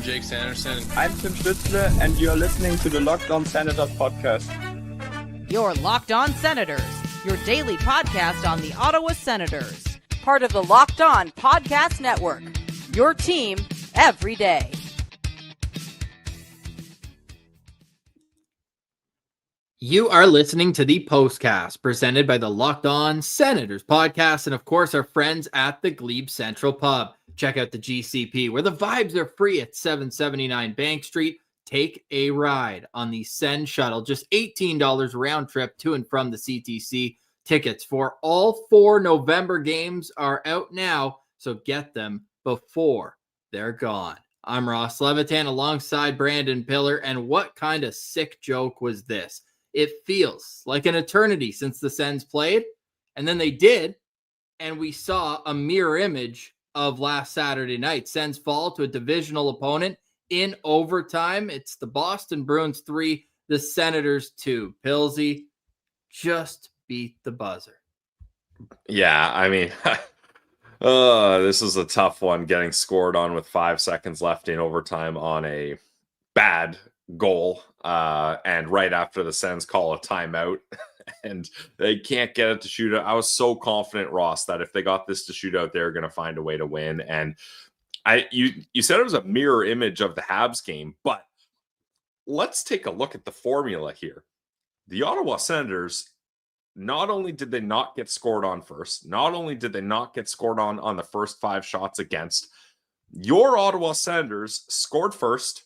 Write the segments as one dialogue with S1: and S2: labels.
S1: Jake Sanderson.
S2: I'm Tim Stützle, and you're listening to the Locked On Senators podcast.
S3: Your Locked On Senators, your daily podcast on the Ottawa Senators. Part of the Locked On Podcast Network, your team every day.
S4: You are listening to the Postcast, presented by the Locked On Senators podcast, and of course, our friends at the Glebe Central Pub. Check out the GCP, where the vibes are free at 779 Bank Street. Take a ride on the Sens shuttle, just $18 round trip to and from the CTC. Tickets for all 4 November games are out now, so get them before they're gone. I'm Ross Levitan alongside Brandon Piller, and what kind of sick joke was this? It feels like an eternity since the Sens played, and then they did, and we saw a mirror image of last Saturday night. Sens fall to a divisional opponent in overtime. It's the Boston Bruins 3, the Senators 2. Pilsy just beat the buzzer.
S5: Yeah, I mean, this is a tough one, getting scored on with 5 seconds left in overtime on a bad goal, and right after the Sens call a timeout and they can't get it to shootout. I was so confident, Ross, that if they got this to shootout, they're going to find a way to win. And you said it was a mirror image of the Habs game, but let's take a look at the formula here. The Ottawa Senators, not only did they not get scored on first, not only did they not get scored on the first 5 shots against, your Ottawa Senators scored first,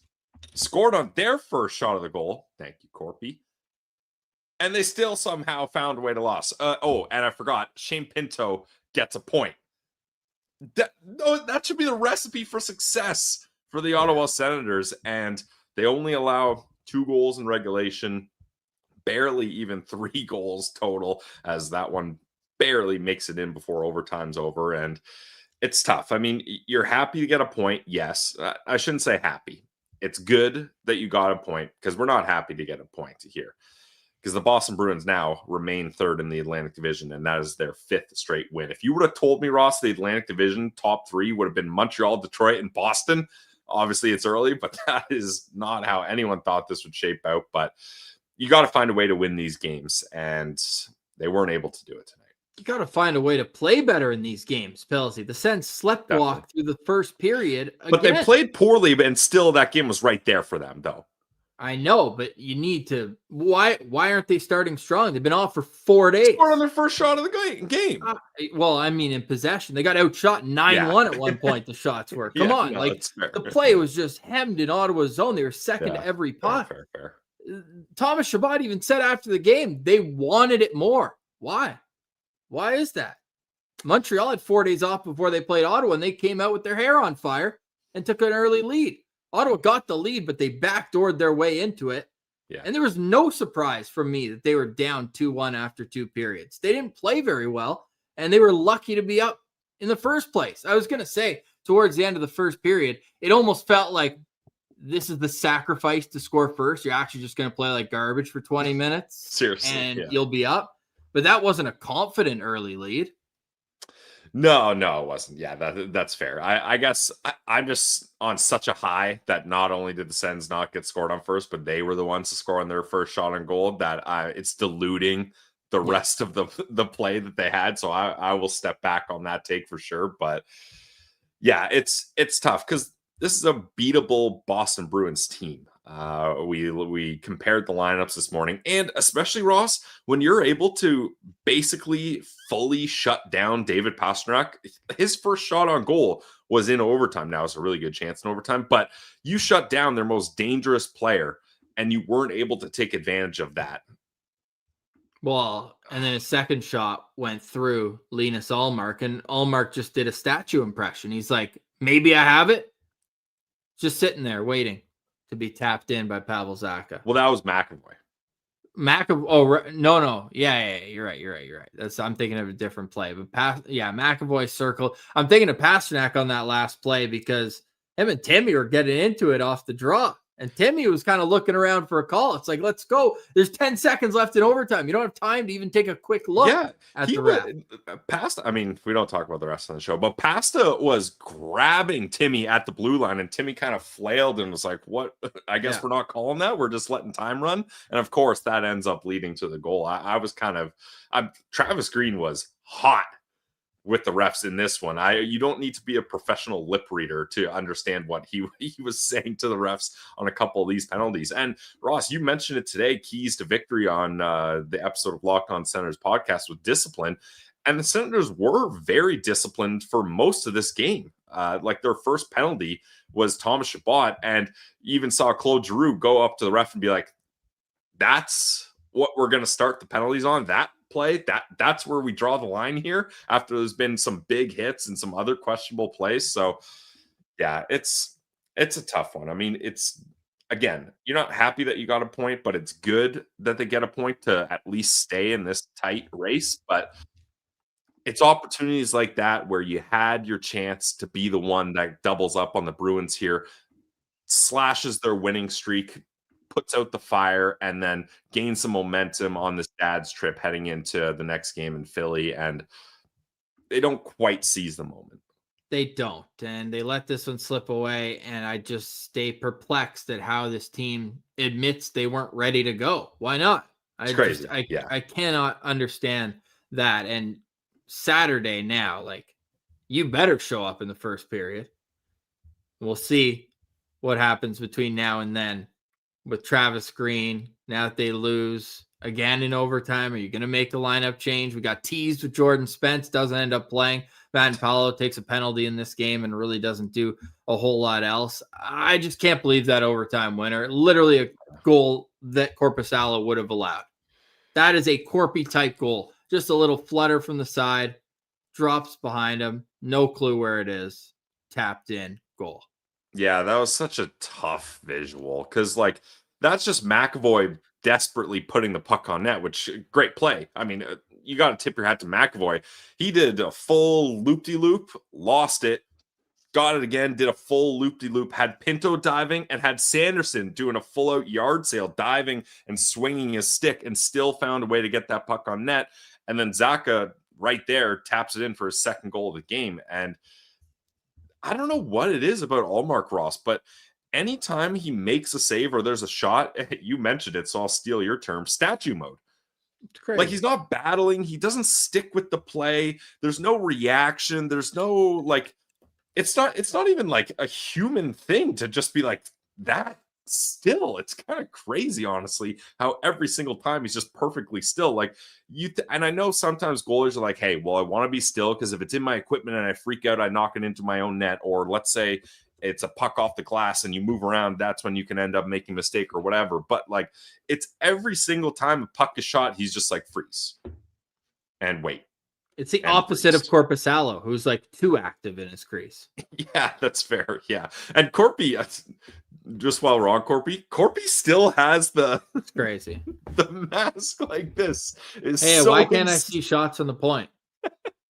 S5: scored on their first shot of the goal. Thank you, Corpy. And they still somehow found a way to lose. And I forgot, Shane Pinto gets a point. That should be the recipe for success for the Ottawa Senators. And they only allow 2 goals in regulation, barely even 3 goals total, as that one barely makes it in before overtime's over. And it's tough. I mean, you're happy to get a point. Yes. I shouldn't say happy. It's good that you got a point, because we're not happy to get a point here, because the Boston Bruins now remain 3rd in the Atlantic Division, and that is their 5th straight win. If you would have told me, Ross, the Atlantic Division top 3 would have been Montreal, Detroit, and Boston, obviously it's early, but that is not how anyone thought this would shape out. But you got to find a way to win these games, and they weren't able to do it tonight.
S4: You got to find a way to play better in these games, Pilsy. The Sens sleptwalk through the first period.
S5: But they played poorly, and still that game was right there for them, though.
S4: I know, but you need to. Why aren't they starting strong? They've been off for 4 days.
S5: Scored on their first shot of the game.
S4: Well, I mean, in possession, they got outshot 9-1 at one point. The shots were. Come on, the play was just hemmed in Ottawa's zone. They were second to every puck.
S5: Fair.
S4: Thomas Chabot even said after the game they wanted it more. Why? Why is that? Montreal had 4 days off before they played Ottawa, and they came out with their hair on fire and took an early lead. Ottawa got the lead, but they backdoored their way into it. Yeah. And there was no surprise from me that they were down 2-1 after 2 periods. They didn't play very well, and they were lucky to be up in the first place. I was going to say, towards the end of the first period, it almost felt like this is the sacrifice to score first. You're actually just going to play like garbage for 20 minutes.
S5: Seriously.
S4: And you'll be up. But that wasn't a confident early lead.
S5: No, it wasn't. Yeah, that's fair. I guess I'm just on such a high that not only did the Sens not get scored on first, but they were the ones to score on their first shot on goal, that it's diluting the rest of the play that they had. So I will step back on that take for sure. But yeah, it's tough, because this is a beatable Boston Bruins team. We compared the lineups this morning, and especially, Ross, when you're able to basically fully shut down David Pastrnak, his first shot on goal was in overtime. Now it's a really good chance in overtime, but you shut down their most dangerous player, and you weren't able to take advantage of that.
S4: Well, and then his second shot went through Linus Ullmark, and Ullmark just did a statue impression. He's like, maybe I have it. Just sitting there waiting to be tapped in by Pavel Zacha.
S5: Well, that was McAvoy.
S4: No. Yeah, you're right. I'm thinking of a different play. But McAvoy circle. I'm thinking of Pastrnak on that last play, because him and Timmy were getting into it off the draw. And Timmy was kind of looking around for a call. It's like, let's go. There's 10 seconds left in overtime. You don't have time to even take a quick look at the ref.
S5: Pasta, I mean, we don't talk about the rest of the show, but Pasta was grabbing Timmy at the blue line, and Timmy kind of flailed and was like, what? I guess we're not calling that. We're just letting time run. And of course, that ends up leading to the goal. I was Travis Green was hot with the refs in this one. You don't need to be a professional lip reader to understand what he was saying to the refs on a couple of these penalties. And Ross, you mentioned it today, keys to victory on the episode of Locked On Senators podcast with discipline. And the Senators were very disciplined for most of this game. Like their first penalty was Thomas Chabot, and you even saw Claude Giroux go up to the ref and be like, that's what we're going to start the penalties on, that play, that's where we draw the line here after there's been some big hits and some other questionable plays. So yeah, it's a tough one. I mean, it's, again, you're not happy that you got a point, but it's good that they get a point to at least stay in this tight race. But it's opportunities like that where you had your chance to be the one that doubles up on the Bruins here, slashes their winning streak, puts out the fire, and then gains some momentum on this dad's trip heading into the next game in Philly. And they don't quite seize the moment.
S4: They don't. And they let this one slip away. And I just stay perplexed at how this team admits they weren't ready to go. Why not?
S5: It's crazy.
S4: I cannot understand that. And Saturday now, like, you better show up in the first period. We'll see what happens between now and then with Travis Green. Now that they lose again in overtime, are you going to make the lineup change? We got teased with Jordan Spence, doesn't end up playing. Van Paolo takes a penalty in this game and really doesn't do a whole lot else. I just can't believe that overtime winner. Literally a goal that Korpisalo would have allowed. That is a Corpy type goal. Just a little flutter from the side, drops behind him, no clue where it is, tapped in, goal.
S5: Yeah, that was such a tough visual because, like, that's just McAvoy desperately putting the puck on net, which great play. I mean, you got to tip your hat to McAvoy. He did a full loop-de-loop, lost it, got it again, did a full loop-de-loop, had Pinto diving, and had Sanderson doing a full-out yard sale, diving and swinging his stick, and still found a way to get that puck on net. And then Zacha right there taps it in for his second goal of the game. And I don't know what it is about Ullmark, Ross, but anytime he makes a save or there's a shot, you mentioned it, so I'll steal your term, statue mode. Like, he's not battling. He doesn't stick with the play. There's no reaction. There's no, like, it's not even like a human thing to just be like that still. It's kind of crazy, honestly, how every single time he's just perfectly still. Like, and I know sometimes goalies are like, hey, well, I want to be still because if it's in my equipment and I freak out, I knock it into my own net. Or let's say it's a puck off the glass and you move around, that's when you can end up making a mistake or whatever. But like, it's every single time a puck is shot, he's just like, freeze and wait.
S4: It's the opposite of Korpisalo, who's like too active in his crease.
S5: Yeah, that's fair. Yeah. And Corpy, just while we're on Corpy still has
S4: it's crazy.
S5: The mask like this.
S4: Why can't I see shots on the point?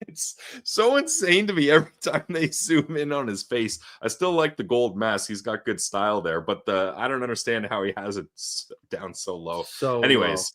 S5: It's so insane to me every time they zoom in on his face. I still like the gold mask. He's got good style there, but I don't understand how he has it down so low. Anyways,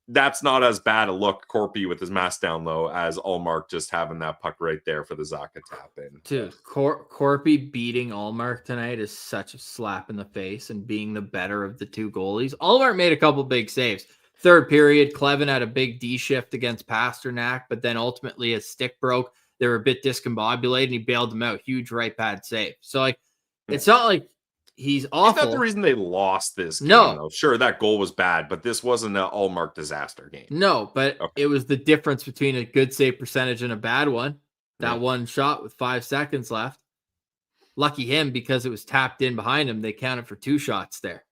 S5: that's not as bad a look, Corpy with his mask down low, as Ullmark just having that puck right there for the Zacha tap in.
S4: Dude, Corpy beating Ullmark tonight is such a slap in the face and being the better of the two goalies. Ullmark made a couple big saves. Third period, Clevin had a big D shift against Pasternak, but then ultimately his stick broke. They were a bit discombobulated and he bailed them out. Huge right pad save. So, like, it's not like he's awful.
S5: It's not the reason they lost this game,
S4: no.
S5: Though. Sure, that goal was bad, but this wasn't an Ullmark disaster game.
S4: No, but It was the difference between a good save percentage and a bad one. That one shot with 5 seconds left. Lucky him, because it was tapped in behind him. They counted for 2 shots there.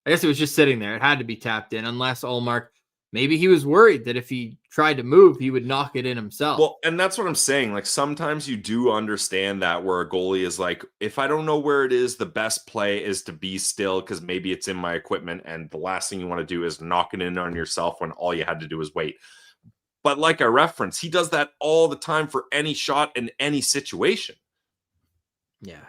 S4: I guess it was just sitting there. It had to be tapped in, unless Ullmark, maybe he was worried that if he tried to move, he would knock it in himself.
S5: Well, and that's what I'm saying. Like, sometimes you do understand that, where a goalie is like, if I don't know where it is, the best play is to be still because maybe it's in my equipment, and the last thing you want to do is knock it in on yourself when all you had to do was wait. But like I referenced, he does that all the time for any shot in any situation.
S4: Yeah.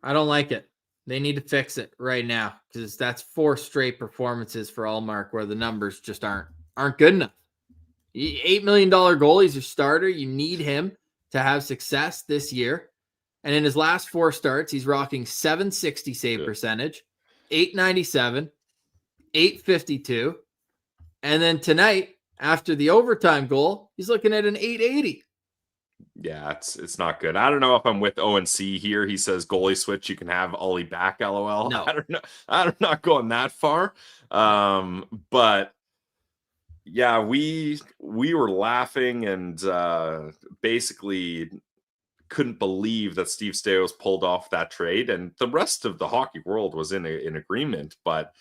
S4: I don't like it. They need to fix it right now because that's 4 straight performances for Ullmark where the numbers just aren't good enough. $8 million goal. He's your starter. You need him to have success this year. And in his last 4 starts, he's rocking .760 save percentage, .897, .852. And then tonight, after the overtime goal, he's looking at an .880.
S5: Yeah, it's not good. I don't know if I'm with ONC here. He says goalie switch, you can have Ollie back, LOL.
S4: No.
S5: I don't know. I'm not going that far. But yeah, we were laughing and basically couldn't believe that Steve Stamkos pulled off that trade, and the rest of the hockey world was in agreement, but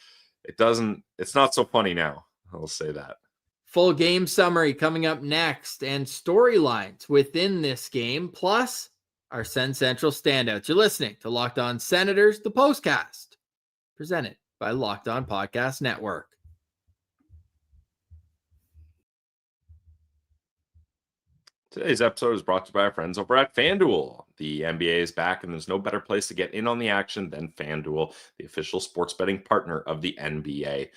S5: it's not so funny now. I'll say that.
S4: Full game summary coming up next and storylines within this game, plus our Sens Central standouts. You're listening to Locked On Senators, the postcast, presented by Locked On Podcast Network.
S5: Today's episode is brought to you by our friends over at FanDuel. The NBA is back, and there's no better place to get in on the action than FanDuel, the official sports betting partner of the NBA.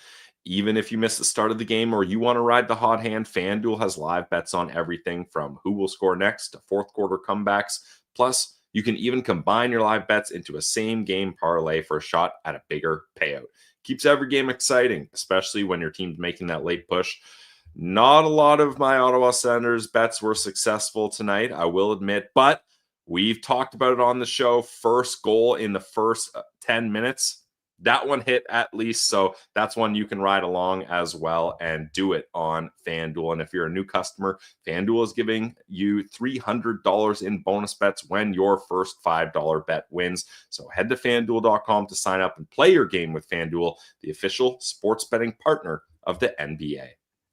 S5: Even if you miss the start of the game or you want to ride the hot hand, FanDuel has live bets on everything from who will score next to fourth quarter comebacks. Plus, you can even combine your live bets into a same game parlay for a shot at a bigger payout. Keeps every game exciting, especially when your team's making that late push. Not a lot of my Ottawa Senators bets were successful tonight, I will admit, but we've talked about it on the show. First goal in the first 10 minutes. That one hit at least, so that's one you can ride along as well and do it on FanDuel. And if you're a new customer, FanDuel is giving you $300 in bonus bets when your first $5 bet wins. So head to FanDuel.com to sign up and play your game with FanDuel, the official sports betting partner of the NBA.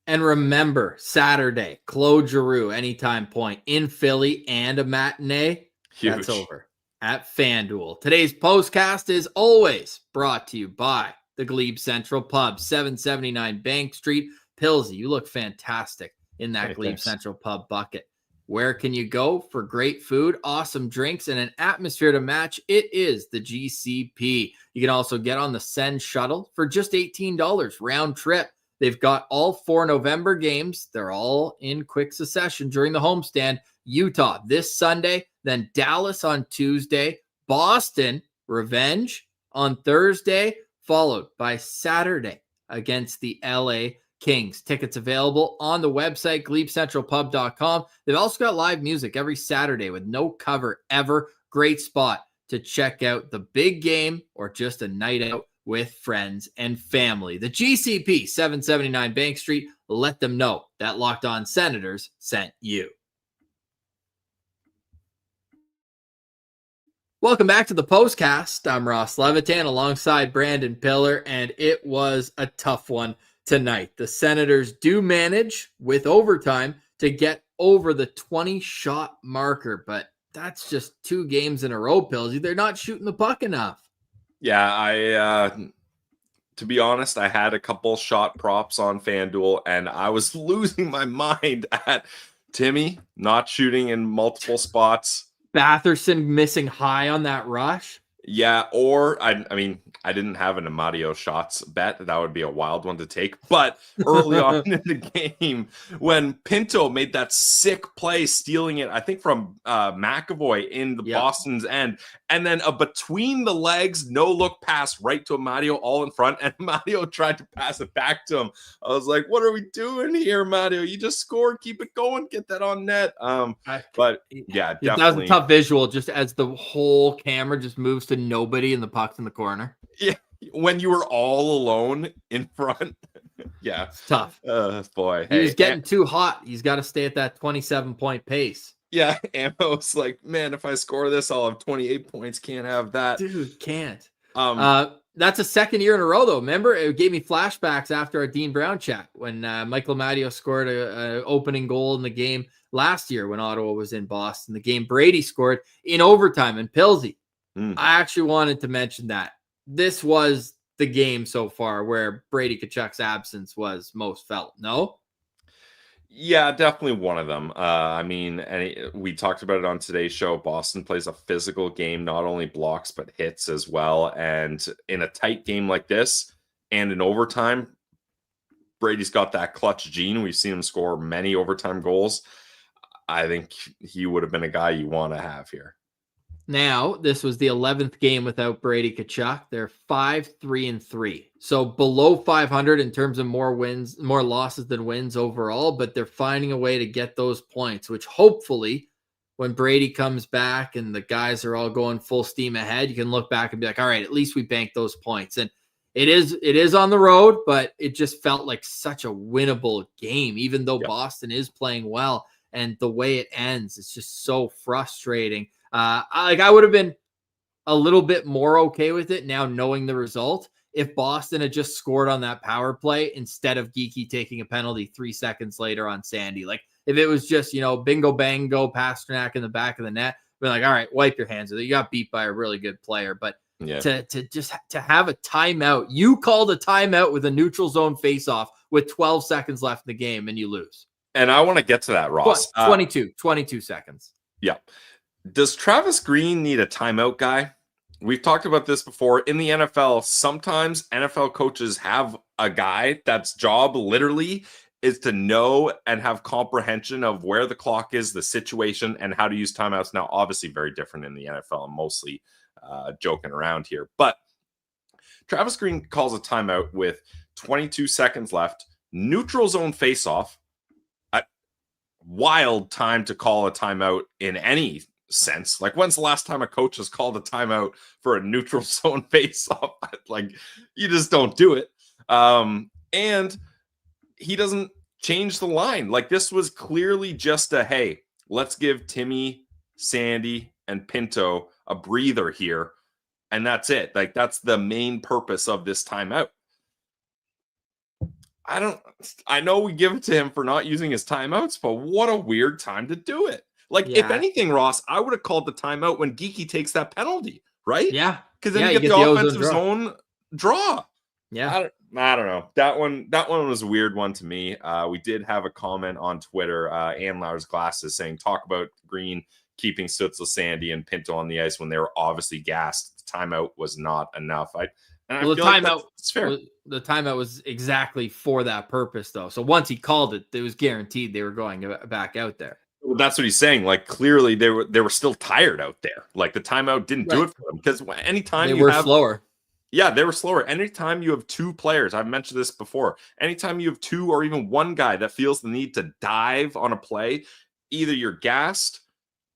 S4: And remember, Saturday, Claude Giroux, anytime point in Philly and a matinee.
S5: Huge.
S4: That's over at FanDuel. Today's postcast is always brought to you by the Glebe Central Pub, 779 Bank Street. Pilsy, you look fantastic in that Glebe Central Pub bucket. Where can you go for great food, awesome drinks, and an atmosphere to match? It is the GCP. You can also get on the Sens shuttle for just $18 round trip. They've got all 4 November games. They're all in quick succession during the homestand. Utah this Sunday, then Dallas on Tuesday, Boston, revenge on Thursday, followed by Saturday against the LA Kings. Tickets available on the website, GlebeCentralPub.com. They've also got live music every Saturday with no cover ever. Great spot to check out the big game or just a night out with friends and family. The GCP, 779 Bank Street. Let them know that Locked On Senators sent you. Welcome back to the postcast. I'm Ross Levitan alongside Brandon Piller, and it was a tough one tonight. The Senators do manage with overtime to get over the 20-shot marker, but that's just 2 games in a row, Pilsy. They're not shooting the puck enough.
S5: Yeah, to be honest, I had a couple shot props on FanDuel, and I was losing my mind at Timmy not shooting in multiple spots.
S4: Batherson missing high on that rush.
S5: Yeah, or I mean, I didn't have an Amadio shots bet. That would be a wild one to take. But early on in the game, when Pinto made that sick play, stealing it, I think from McAvoy in the Boston's end, and then a between the legs, no look pass right to Amadio, all in front, and Amadio tried to pass it back to him. I was like, "What are we doing here, Amadio? You just scored. Keep it going. Get that on net." But yeah, definitely.
S4: That was a tough visual, just as the whole camera just moves to nobody and the puck's in the corner.
S5: Yeah, when you were all alone in front. Yeah,
S4: it's tough.
S5: Boy,
S4: he's getting too hot. He's got to stay at that 27-point pace.
S5: Yeah, Ammo's like, man, if I score this, I'll have 28 points. Can't have that,
S4: dude. Can't. That's a second year in a row, though. Remember, it gave me flashbacks after our Dean Brown chat when Michael Amadio scored a opening goal in the game last year when Ottawa was in Boston. The game Brady scored in overtime in Pilsy. I actually wanted to mention that this was the game so far where Brady Tkachuk's absence was most felt. No?
S5: Yeah, definitely one of them. We talked about it on today's show. Boston plays a physical game, not only blocks, but hits as well. And in a tight game like this and in overtime, Brady's got that clutch gene. We've seen him score many overtime goals. I think he would have been a guy you want to have here.
S4: Now, this was the 11th game without Brady Tkachuk. They're 5-3-3. So below 500 in terms of more losses than wins overall, but they're finding a way to get those points, which hopefully when Brady comes back and the guys are all going full steam ahead, you can look back and be like, all right, at least we banked those points. And it is on the road, but it just felt like such a winnable game, even though Boston is playing well. And the way it ends, it's just so frustrating. I would have been a little bit more okay with it now knowing the result if Boston had just scored on that power play instead of Geeky taking a penalty 3 seconds later on Sandy. Like if it was just, bingo, bango, Pasternak in the back of the net, we're like, all right, wipe your hands with it. You got beat by a really good player. But to have a timeout, you called a timeout with a neutral zone faceoff with 12 seconds left in the game and you lose.
S5: And I want to get to that, Ross.
S4: 22 seconds.
S5: Yeah. Does Travis Green need a timeout guy? We've talked about this before. In the NFL, sometimes NFL coaches have a guy that's job literally is to know and have comprehension of where the clock is, the situation, and how to use timeouts. Now, obviously very different in the NFL. I'm mostly joking around here. But Travis Green calls a timeout with 22 seconds left, neutral zone faceoff. Wild time to call a timeout in any sense. Like, when's the last time a coach has called a timeout for a neutral zone face-off? Like, you just don't do it. And he doesn't change the line. Like, this was clearly just hey, let's give Timmy, Sandy, and Pinto a breather here, and that's it. Like, that's the main purpose of this timeout. I know we give it to him for not using his timeouts, but what a weird time to do it. Like, if anything, Ross, I would have called the timeout when Geeky takes that penalty, right?
S4: Yeah.
S5: Because then you get the offensive zone draw.
S4: Yeah.
S5: I don't know. That one was a weird one to me. We did have a comment on Twitter, Ann Lauer's Glasses, saying, talk about Green keeping Stützle, Sandy, and Pinto on the ice when they were obviously gassed. The timeout was not enough. The timeout was exactly for that purpose, though. So once he called it, it was guaranteed they were going back out there. Well, that's what he's saying. Like, clearly they were still tired out there. Like, the timeout didn't do it for them, because anytime
S4: they were slower.
S5: Yeah, they were slower. Anytime you have two players, I've mentioned this before, anytime you have two or even one guy that feels the need to dive on a play, either you're gassed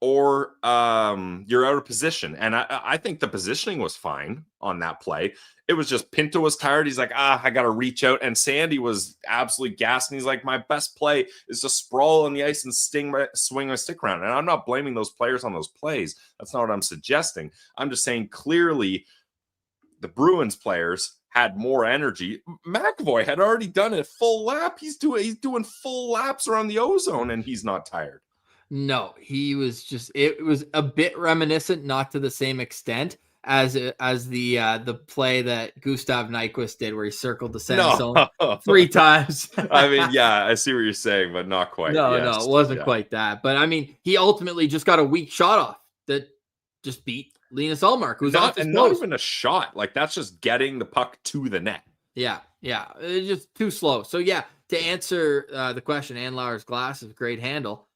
S5: or you're out of position. And I think the positioning was fine on that play. It was just Pinto was tired. He's like, I got to reach out. And Sandy was absolutely gassed. And he's like, my best play is to sprawl on the ice and swing my stick around. And I'm not blaming those players on those plays. That's not what I'm suggesting. I'm just saying clearly the Bruins players had more energy. McAvoy had already done a full lap. He's doing full laps around the ozone, and he's not tired.
S4: No, he was just, it was a bit reminiscent, not to the same extent as the play that Gustav Nyquist did, where he circled the center zone 3 times.
S5: I mean, yeah, I see what you're saying, but not quite.
S4: No, it wasn't quite that. But I mean, he ultimately just got a weak shot off that just beat Linus Ullmark, who's not even a
S5: shot. Like, that's just getting the puck to the net.
S4: Yeah, it's just too slow. So yeah, to answer the question, Ann Lauer's Glasses, great handle.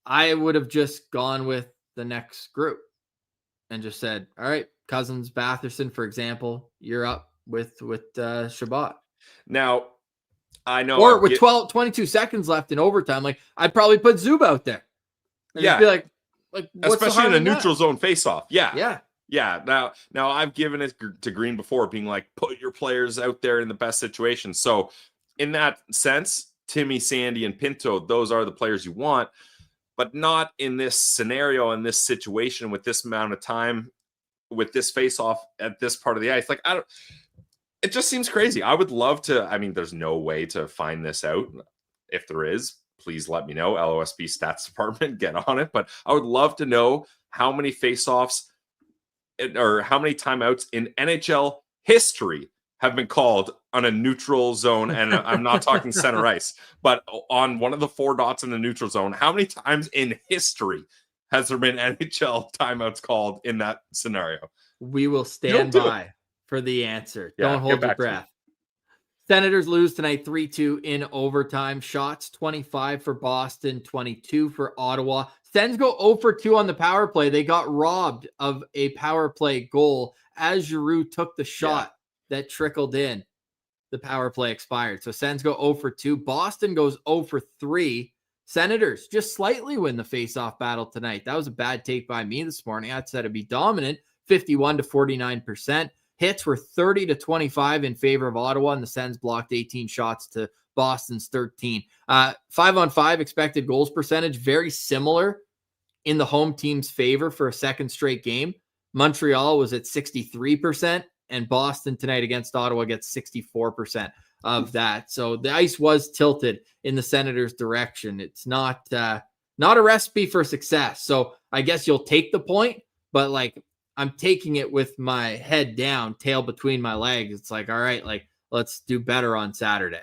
S4: I would have just gone with the next group and just said, all right, Cousins, Batherson, for example, you're up with Shabbat.
S5: Now, I know.
S4: Or with 22 seconds left in overtime, like, I'd probably put Zub out there. And
S5: yeah.
S4: Be like
S5: especially in a neutral zone faceoff.
S4: Yeah.
S5: Now I've given it to Green before, being like, put your players out there in the best situation. So in that sense, Timmy, Sandy, and Pinto, those are the players you want. But not in this scenario, in this situation, with this amount of time, with this face-off at this part of the ice. Like, it just seems crazy. I would love to. I mean, there's no way to find this out. If there is, please let me know. LOSB stats department, get on it. But I would love to know how many face-offs or how many timeouts in NHL history have been called on a neutral zone? And I'm not talking center ice, but on one of the 4 dots in the neutral zone. How many times in history has there been NHL timeouts called in that scenario?
S4: We will stand by for the answer.
S5: Yeah,
S4: don't hold your breath. Senators lose tonight 3-2 in overtime. Shots 25 for Boston, 22 for Ottawa. Sens go 0 for 2 on the power play. They got robbed of a power play goal as Giroux took the shot that trickled in. The power play expired. So Sens go 0 for 2. Boston goes 0 for 3. Senators just slightly win the face-off battle tonight. That was a bad take by me this morning. I said it'd be dominant, 51 to 49%. Hits were 30 to 25 in favor of Ottawa, and the Sens blocked 18 shots to Boston's 13. 5-on-5 expected goals percentage, very similar in the home team's favor for a second straight game. Montreal was at 63%, and Boston tonight against Ottawa gets 64% of that. So the ice was tilted in the Senators' direction. It's not a recipe for success. So I guess you'll take the point, but like, I'm taking it with my head down, tail between my legs. It's like, all right, like, let's do better on Saturday.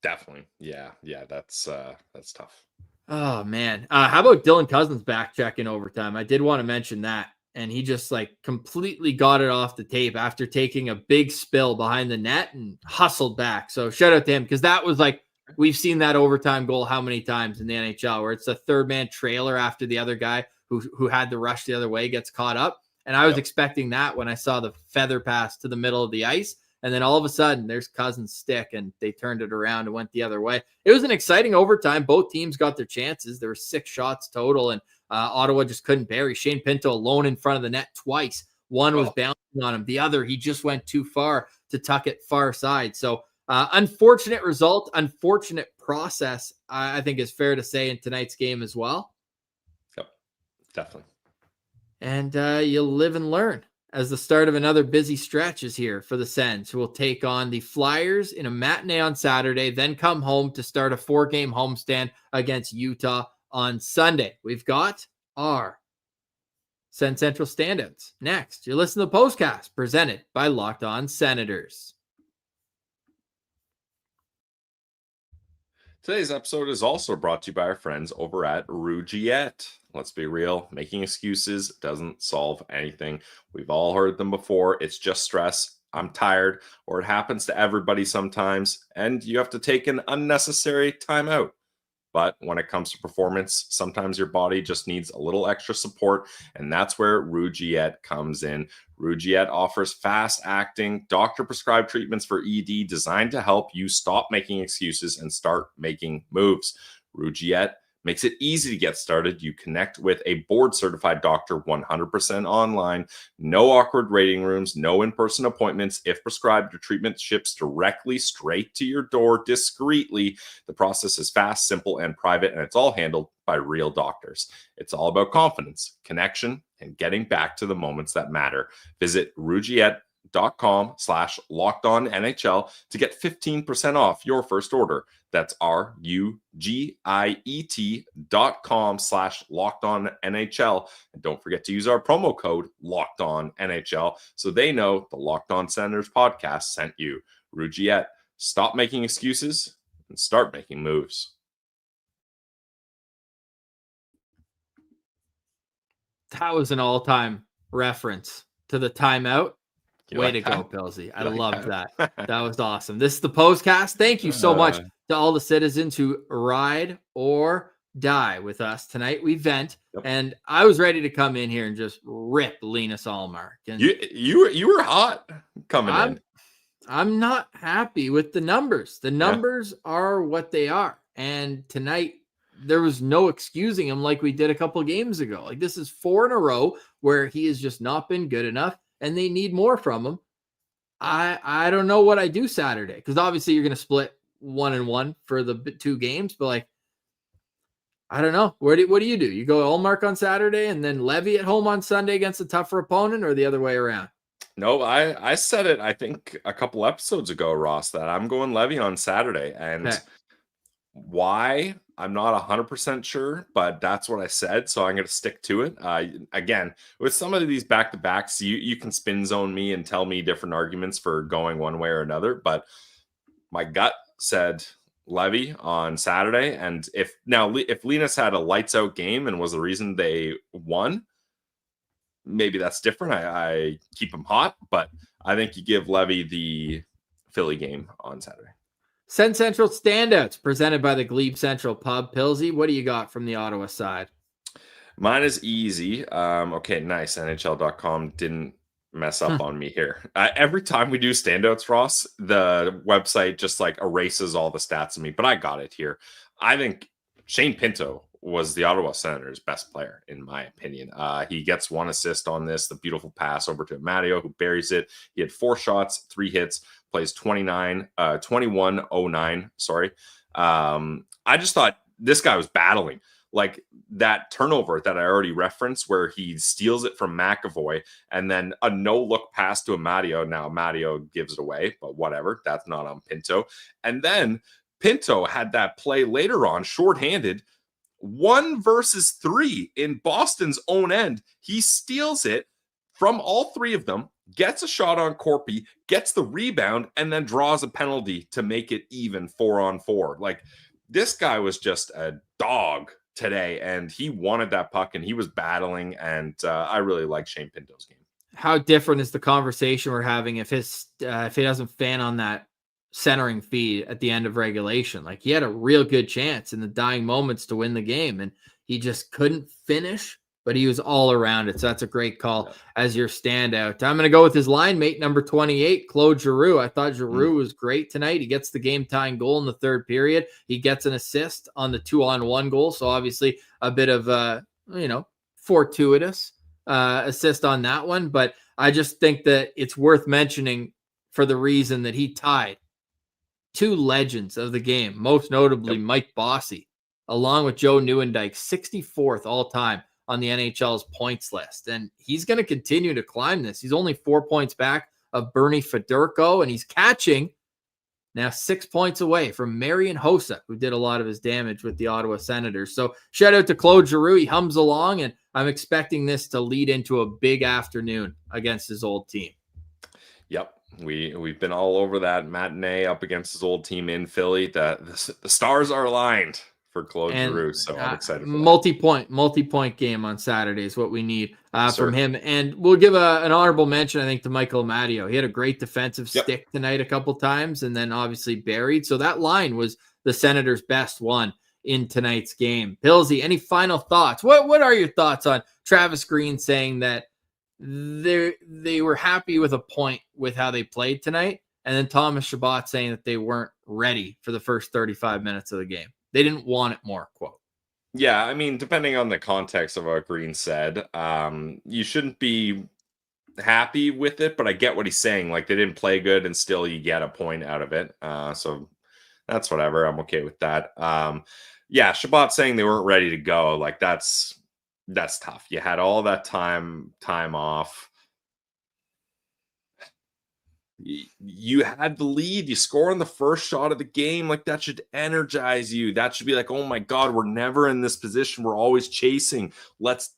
S5: Definitely. Yeah. That's tough.
S4: Oh man. How about Dylan Cousins back checking overtime? I did want to mention that. And he just like completely got it off the tape after taking a big spill behind the net and hustled back. So shout out to him, because that was like, we've seen that overtime goal how many times in the NHL where it's a third man trailer after the other guy who had the rush the other way gets caught up. And I was expecting that when I saw the feather pass to the middle of the ice. And then all of a sudden, there's Cousins' stick, and they turned it around and went the other way. It was an exciting overtime. Both teams got their chances. There were 6 shots total, and Ottawa just couldn't bury. Shane Pinto alone in front of the net twice. One was bouncing on him. The other, he just went too far to tuck it far side. So unfortunate result, unfortunate process, I think is fair to say in tonight's game as well.
S5: Yep, definitely.
S4: And you'll live and learn as the start of another busy stretch is here for the Sens, who will take on the Flyers in a matinee on Saturday, then come home to start a 4-game homestand against Utah on Sunday. We've got our Sens Central Standouts next. You're listening to the Postcast presented by Locked On Senators.
S5: Today's episode is also brought to you by our friends over at Rougiette. Let's be real, making excuses doesn't solve anything. We've all heard them before. It's just stress. I'm tired, or it happens to everybody sometimes, and you have to take an unnecessary time out. But when it comes to performance, sometimes your body just needs a little extra support, and that's where Rougiette comes in. Rougiette offers fast-acting, doctor-prescribed treatments for ED designed to help you stop making excuses and start making moves. Rougiette makes it easy to get started. You connect with a board-certified doctor 100% online. No awkward waiting rooms, no in-person appointments. If prescribed, your treatment ships directly straight to your door discreetly. The process is fast, simple, and private, and it's all handled by real doctors. It's all about confidence, connection, and getting back to the moments that matter. Visit Rougiette.com/LockedOnNHL to get 15% off your first order. That's RUGIET.com/LockedOnNHL. And don't forget to use our promo code LockedOnNHL so they know the Locked On Senators podcast sent you. Rougiette, stop making excuses and start making moves.
S4: That was an all-time reference to the timeout. Way to go, Pilsy. I loved that. That was awesome. This is the Postcast. Thank you so much to all the citizens who ride or die with us tonight. We vent, and I was ready to come in here and just rip Linus Ullmark. And
S5: you were hot coming in.
S4: I'm not happy with the numbers. The numbers are what they are. And tonight, there was no excusing him like we did a couple of games ago. Like, this is 4 in a row where he has just not been good enough, and they need more from him. I don't know what I do Saturday, because obviously you're going to split 1-1 for the 2 games, but like, I don't know. What do you do? You go Ullmark on Saturday and then Levy at home on Sunday against a tougher opponent, or the other way around?
S5: No, I said it, I think, a couple episodes ago, Ross, that I'm going Levy on Saturday. And why? I'm not 100% sure, but that's what I said, so I'm going to stick to it. Again, with some of these back-to-backs, you can spin zone me and tell me different arguments for going one way or another, but my gut said Levy on Saturday, and if Linus had a lights-out game and was the reason they won, maybe that's different. I keep him hot, but I think you give Levy the Philly game on Saturday.
S4: Sens Central Standouts, presented by the Glebe Central Pub. Pilsy, what do you got from the Ottawa side?
S5: Mine is easy. Okay, nice. NHL.com didn't mess up on me here. Every time we do Standouts, Ross, the website just like erases all the stats of me, but I got it here. I think Shane Pinto was the Ottawa Senators' best player, in my opinion. He gets 1 assist on this, the beautiful pass over to Mario, who buries it. He had 4 shots, 3 hits, plays 21-09. Sorry. I just thought this guy was battling. Like that turnover that I already referenced where he steals it from McAvoy and then a no-look pass to Mario. Now Mario gives it away, but whatever. That's not on Pinto. And then Pinto had that play later on, shorthanded, 1 versus 3 in Boston's own end. He steals it from all 3 of them, gets a shot on Corpy, gets the rebound, and then draws a penalty to make it even 4-on-4. Like, this guy was just a dog today, and he wanted that puck, and he was battling, and I really like Shane Pinto's game.
S4: How different is the conversation we're having if he doesn't fan on that centering feed at the end of regulation? Like, he had a real good chance in the dying moments to win the game, and he just couldn't finish, but he was all around it. So that's a great call as your standout. I'm going to go with his line mate, number 28, Claude Giroux. I thought Giroux was great tonight. He gets the game-tying goal in the 3rd period. He gets an assist on the 2-on-1 goal. So obviously a bit of fortuitous assist on that one. But I just think that it's worth mentioning for the reason that he tied 2 legends of the game, most notably Mike Bossy, along with Joe Nieuwendyk, 64th all-time on the NHL's points list. And he's going to continue to climb this. He's only 4 points back of Bernie Fedorko, and he's catching now 6 points away from Marian Hossa, who did a lot of his damage with the Ottawa Senators. So shout out to Claude Giroux. He hums along, and I'm expecting this to lead into a big afternoon against his old team.
S5: Yep. We've been all over that matinee up against his old team in Philly. The stars are aligned for Claude Giroux, so I'm excited for that. Multi-point game on Saturday is what we need
S4: from him. And we'll give an honorable mention, I think, to Michael Amadio. He had a great defensive stick tonight a couple times, and then obviously buried. So that line was the Senators' best one in tonight's game. Pilsy, any final thoughts? What are your thoughts on Travis Green saying that they were happy with a point with how they played tonight, and then Thomas Chabot saying that they weren't ready for the first 35 minutes of the game? They didn't want it more, quote.
S5: Yeah, I mean, depending on the context of what Green said, you shouldn't be happy with it, but I get what he's saying. Like, they didn't play good, and still you get a point out of it. So that's whatever. I'm okay with that. Yeah, Chabot saying they weren't ready to go. Like, that's tough. You had all that time off. You had the lead. You score on the first shot of the game. Like, that should energize you. That should be like, oh my God, we're never in this position. We're always chasing. Let's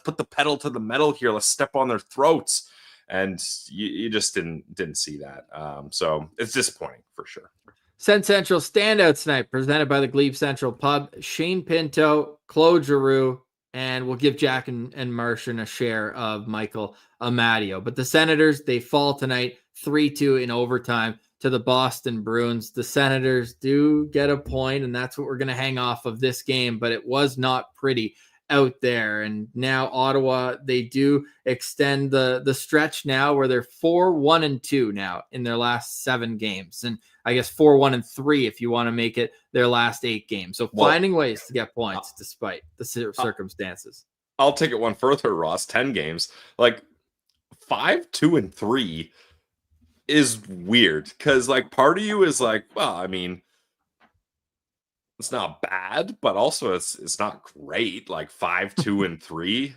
S5: put the pedal to the metal here. Let's step on their throats. And you just didn't see that. So it's disappointing for sure.
S4: Sens Central Standouts tonight, presented by the Glebe Central Pub. Shane Pinto, Claude Giroux, and we'll give Jack and Martian a share of Michael Amadio. But the Senators, they fall tonight 3-2 in overtime to the Boston Bruins. The Senators do get a point, and that's what we're going to hang off of this game, but it was not pretty out there. And now Ottawa, they do extend the stretch now where they're 4-1-2 now in their last 7 games. And I guess 4-1-3 if you want to make it their last 8 games. So finding ways to get points despite the circumstances.
S5: I'll take it one further, Ross. 10 games. Like 5-2-3 is weird because like part of you is like, well, I mean, it's not bad, but also it's not great. Like 5-2-3.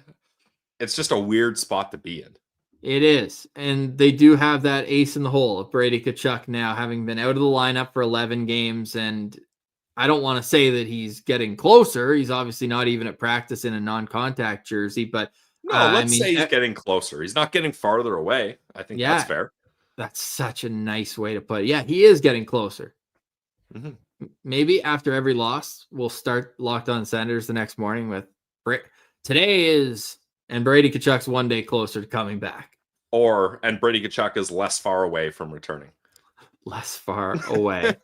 S5: It's just a weird spot to be in.
S4: It is. And they do have that ace in the hole of Brady Tkachuk now, having been out of the lineup for 11 games. And I don't want to say that he's getting closer. He's obviously not even at practice in a non-contact jersey, but
S5: No, let's say he's getting closer. He's not getting farther away. I think that's fair.
S4: That's such a nice way to put it. Yeah, he is getting closer. Mm-hmm. Maybe after every loss, we'll start Locked On Senators the next morning with today is, and Brady Tkachuk's one day closer to coming back.
S5: And Brady Tkachuk is less far away from returning.
S4: Less far away.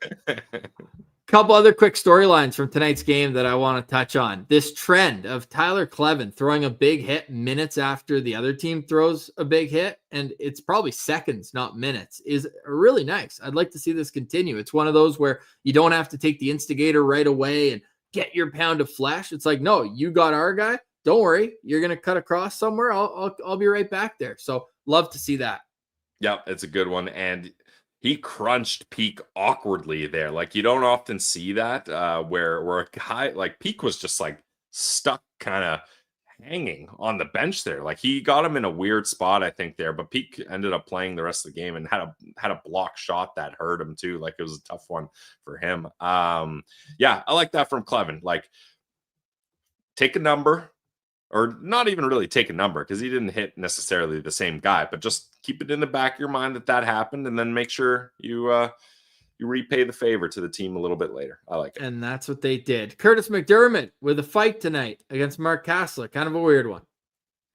S4: Couple other quick storylines from tonight's game that I want to touch on. This trend of Tyler Kleven throwing a big hit minutes after the other team throws a big hit, and it's probably seconds, not minutes, is really nice. I'd like to see this continue. It's one of those where you don't have to take the instigator right away and get your pound of flesh. It's like, no, you got our guy. Don't worry. You're going to cut across somewhere. I'll be right back there. So love to see that.
S5: Yep, it's a good one. And he crunched Peak awkwardly there. Like, you don't often see that where a guy like Peak was just like stuck kind of hanging on the bench there. Like, he got him in a weird spot, I think, there, but Peak ended up playing the rest of the game and had a block shot that hurt him too. Like, it was a tough one for him. Yeah, I like that from Kleven. Like, take a number, or not even really take a number because he didn't hit necessarily the same guy, but just keep it in the back of your mind that happened, and then make sure you repay the favor to the team a little bit later. I like it.
S4: And that's what they did. Curtis McDermott with a fight tonight against Mark Kassler. Kind of a weird one.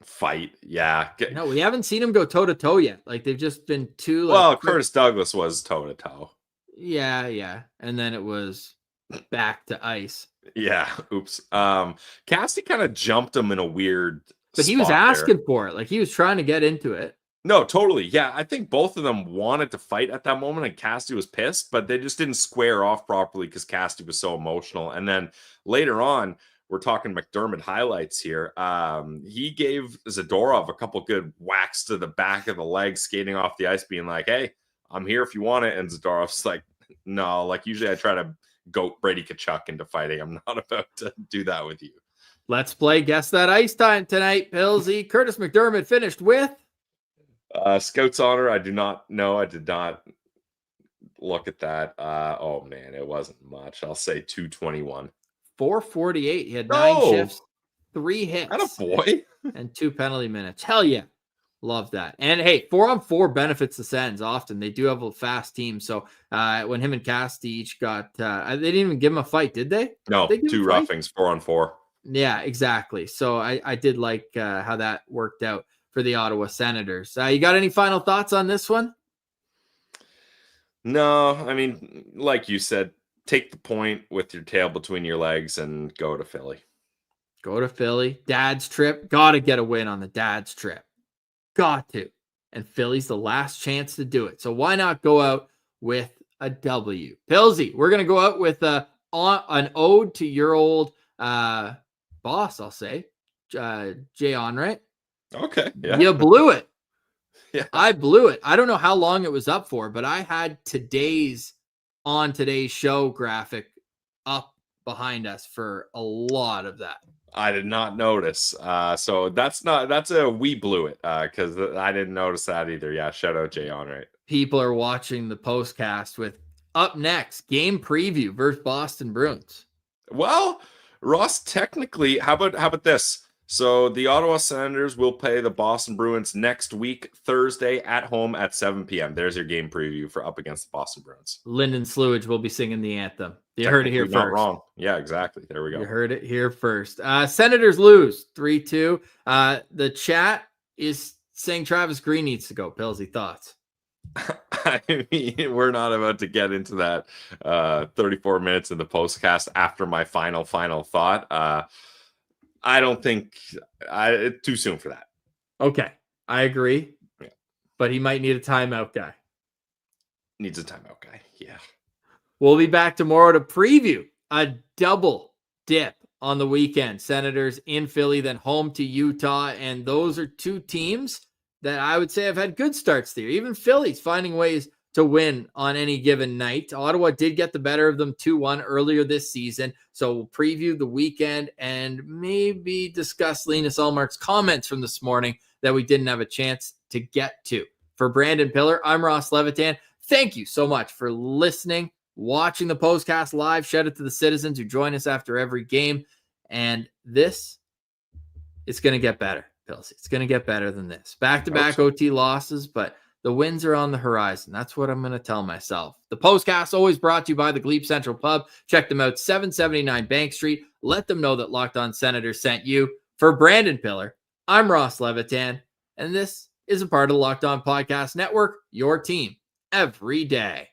S5: Fight, yeah.
S4: No, we haven't seen him go toe-to-toe yet. Like, they've just been too...
S5: Curtis Douglas was toe-to-toe.
S4: Yeah. And then it was back to ice.
S5: Yeah, oops. Cassie kind of jumped him in a weird
S4: But he was asking for it. Like, he was trying to get into it.
S5: No, totally. Yeah, I think both of them wanted to fight at that moment, and Cassie was pissed, but they just didn't square off properly because Cassie was so emotional. And then later on, we're talking McDermott highlights here. He gave Zadorov a couple good whacks to the back of the leg, skating off the ice, being like, hey, I'm here if you want it. And Zadorov's like, no, like, usually I try to goat Brady Tkachuk into fighting. I'm not about to do that with you.
S4: Let's play Guess That Ice Time tonight, Pillsy. Curtis McDermott finished with
S5: Scout's honor. I do not know. I did not look at that. Oh man, it wasn't much. I'll say 221.
S4: 448. He had 9 shifts, 3 hits.
S5: Attaboy.
S4: And 2 penalty minutes. Hell yeah. Love that. And hey, 4-on-4 benefits the Sens often. They do have a fast team. So when him and Casti each got, they didn't even give him a fight, did they?
S5: No, 2 roughings, 4-on-4.
S4: Yeah, exactly. So I did like how that worked out for the Ottawa Senators. You got any final thoughts on this one?
S5: No, I mean, like you said, take the point with your tail between your legs and go to Philly.
S4: Go to Philly. Dad's trip. Got to get a win on the dad's trip. Got to. And Philly's the last chance to do it. So why not go out with a W? Pillsy, we're going to go out with an ode to your old boss, I'll say. Jay Onrait.
S5: Okay. Yeah.
S4: You blew it.
S5: Yeah.
S4: I blew it. I don't know how long it was up for, but I had today's show graphic up behind us for a lot of that.
S5: I did not notice. So that's a we blew it because I didn't notice that either. Yeah. Shout out Jay Onrait.
S4: People are watching the postcast with up next game preview versus Boston Bruins.
S5: Well, Ross, technically, how about this? So the Ottawa Senators will play the Boston Bruins next week, Thursday at home at 7 p.m. There's your game preview for up against the Boston Bruins.
S4: Lyndon Slewage will be singing the anthem. You heard it here first.
S5: Not wrong. Yeah, exactly. There we go.
S4: You heard it here first. Senators lose 3-2. The chat is saying Travis Green needs to go. Pillsy, thoughts?
S5: I mean, we're not about to get into that 34 minutes in the postcast after my final thought. I don't think it's too soon for that.
S4: Okay, I agree.
S5: Yeah.
S4: But he might need a timeout guy.
S5: Needs a timeout guy. Yeah.
S4: We'll be back tomorrow to preview a double dip on the weekend. Senators in Philly, then home to Utah. And those are 2 teams that I would say have had good starts there. Even Philly's finding ways to win on any given night. Ottawa did get the better of them 2-1 earlier this season. So we'll preview the weekend and maybe discuss Linus Ullmark's comments from this morning that we didn't have a chance to get to. For Brandon Piller, I'm Ross Levitan. Thank you so much for listening watching the postcast live. Shout out to the citizens who join us after every game. And this is going to get better, Pilsy. It's going to get better than this. Back-to-back OT losses, but the wins are on the horizon. That's what I'm going to tell myself. The postcast always brought to you by the Glebe Central Pub. Check them out, 779 Bank Street. Let them know that Locked On Senators sent you. For Brandon Piller, I'm Ross Levitan, and this is a part of the Locked On Podcast Network, your team every day.